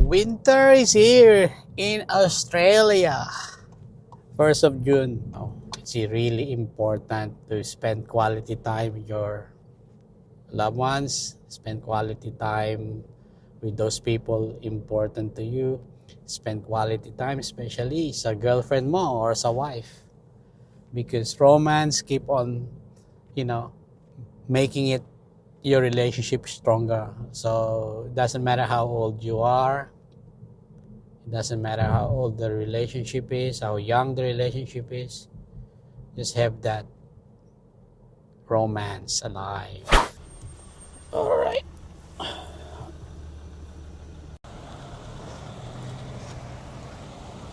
Winter is here in Australia. 1st of June. Oh, it's really important to spend quality time with your loved ones. Spend quality time with those people important to you. Spend quality time especially sa girlfriend mo or sa wife. Because romance keep on, making it your relationship stronger. So it doesn't matter how old you are. It doesn't matter how old the relationship is, how young the relationship is. Just have that romance alive. All right.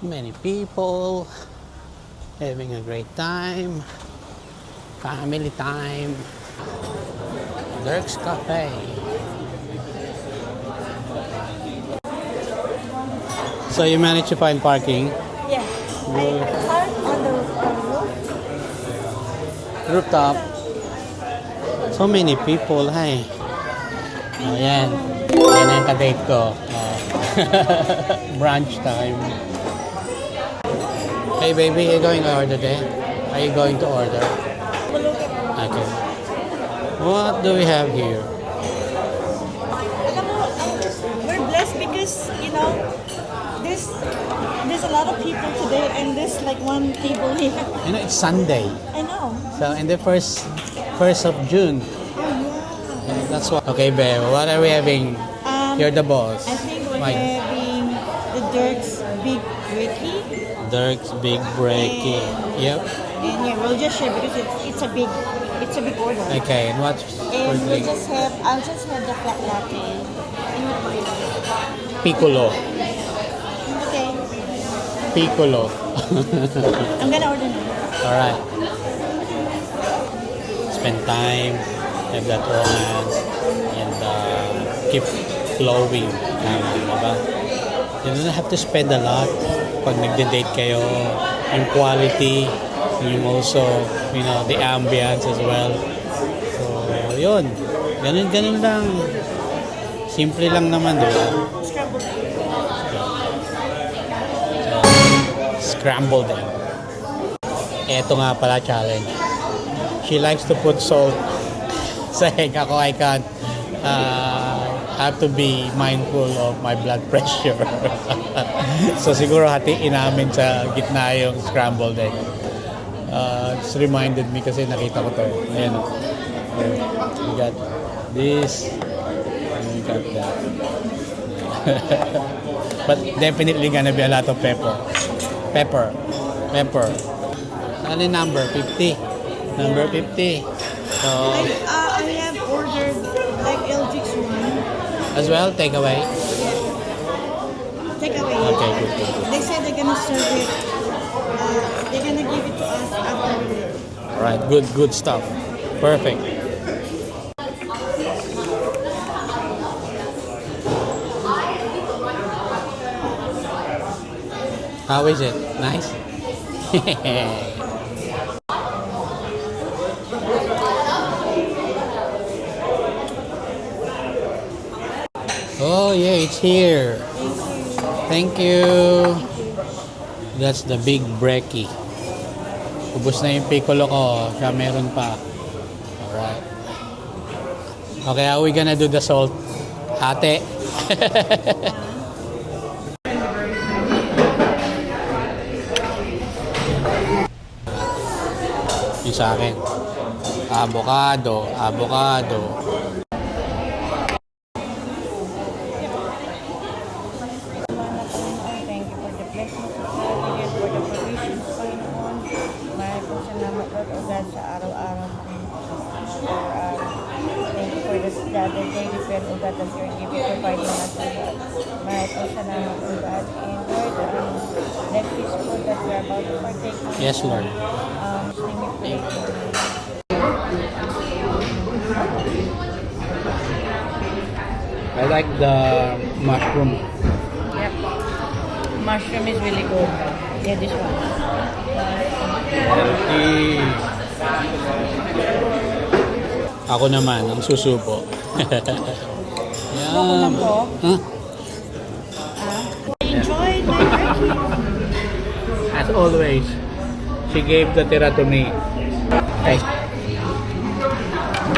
Many people having a great time. Family time. Dirk's Cafe. So you managed to find parking? Yeah. I parked on the Rooftop. So many people, hi. Oh, yan. Yan ang kadate ko. Brunch time. Hey baby, are you going to order there? Are you going to order? Okay. What do we have here? We're blessed because, there's a lot of people today and there's like one table here. It's Sunday. I know. So in the first of June. Oh, yeah. That's what. Okay, babe. What are we having? You're the boss. I think we're having the Dirk's Big Brekkie. Dirk's Big Brekkie. Yep. And yeah, we'll just share because it's a big order. Okay, and what's And I'll just have the flat latte. And what about you? Piccolo. Okay. Piccolo. I'm gonna order now. Alright. Spend time, have that romance, and keep flowing. Diba? You don't have to spend a lot pag nagde-date kayo. Yung quality, yung also, the ambience as well. So, yun. Ganun lang. Simple lang naman, diba? Scrambled egg. Eto nga pala challenge. She likes to put salt sa egg. Ako, I can't. Have to be mindful of my blood pressure. So siguro hatiin namin sa gitna yung scrambled egg. It's reminded me kasi nakita ko to. Ayan. We got this. And we got that. But definitely gonna be a lot of pepper. Saan yung number? 50. Number 50. So, I have ordered like LG's one. as well, take away. Take away. Okay, good. They said they're gonna serve it. They're gonna give it to us after we leave. Alright, good stuff. Perfect. How is it? Nice? Oh yeah, it's here. Thank you. That's the Big Brekkie. Ubus na yung piccolo ko. Siya meron pa. Alright. Okay, how are we gonna do the salt? Ate. Yung sa akin. Avocado. Thank you for the blessings of God and for the provisions, Panginoon. Mahal po salamat, Lord, O God, sa araw-araw. Thank you for this other daily bread, O God, that you're giving, providing us, O God. Mahal po salamat, O God. And Lord, let this food that we're about to partake of, Yes, Lord. name we pray. I like the mushroom. Yep. Mushroom is really good. Yeah, this one. Healthy. Ako naman, ang susubo. Ako naman po. Huh? as always, she gave the tira to me. Okay.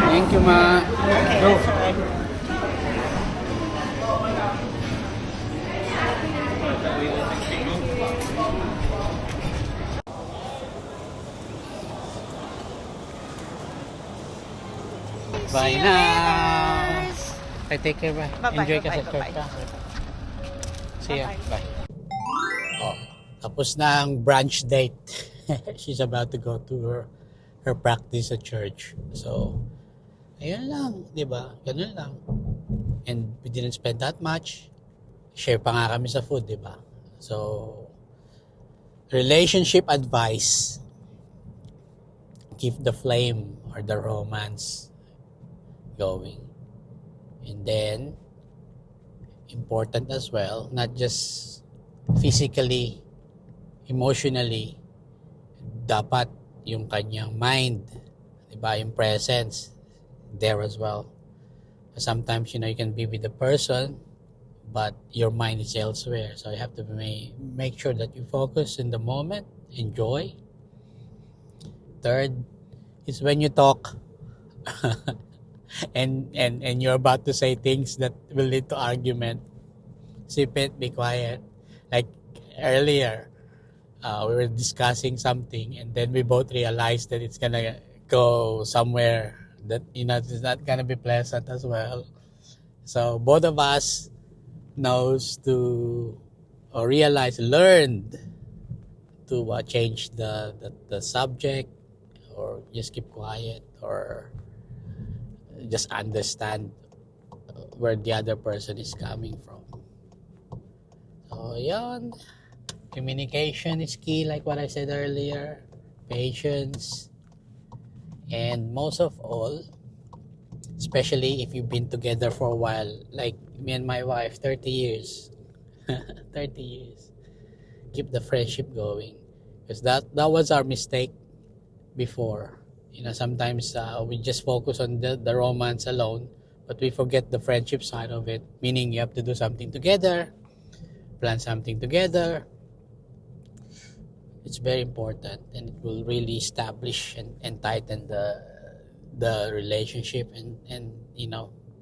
Thank you, ma. Go. Bye now. I take care, bye. Bye-bye, Enjoy ka sa bye-bye, church ka. See ya. Bye-bye. Bye. Oh, tapos na ang brunch date. She's about to go to her practice at church. So, ayun lang, di ba? Ganun lang. And we didn't spend that much. Share pa nga kami sa food, di ba? So, relationship advice. Keep the flame or the romance going. And then, important as well, not just physically, emotionally, dapat yung kanyang mind, diba, yung presence, there as well. Sometimes, you can be with the person, but your mind is elsewhere. So you have to make sure that you focus in the moment, enjoy. Third is when you talk, and you're about to say things that will lead to argument, sip it, be quiet. Like earlier, we were discussing something, and then we both realized that it's gonna go somewhere that it's not gonna be pleasant as well. So both of us knows to or learned to change the subject, or just keep quiet, or just understand where the other person is coming from. So, yun. Communication is key, like what I said earlier. Patience. And most of all, especially if you've been together for a while, like me and my wife, 30 years. 30 years. Keep the friendship going. Because that was our mistake before. Sometimes we just focus on the romance alone, but we forget the friendship side of it, meaning you have to do something together, plan something together. It's very important, and it will really establish and tighten the relationship, and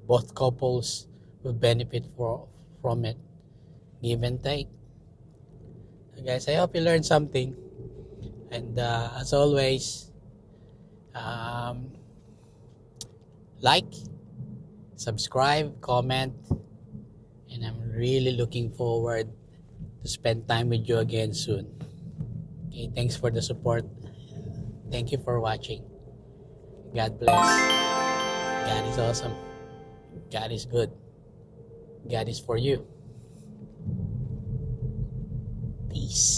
both couples will benefit from it. Give and take. So guys, I hope you learned something, and as always, like, subscribe, comment, and I'm really looking forward to spend time with you again soon. Okay, thanks for the support. Thank you for watching. God bless. God is awesome. God is good. God is for you. Peace.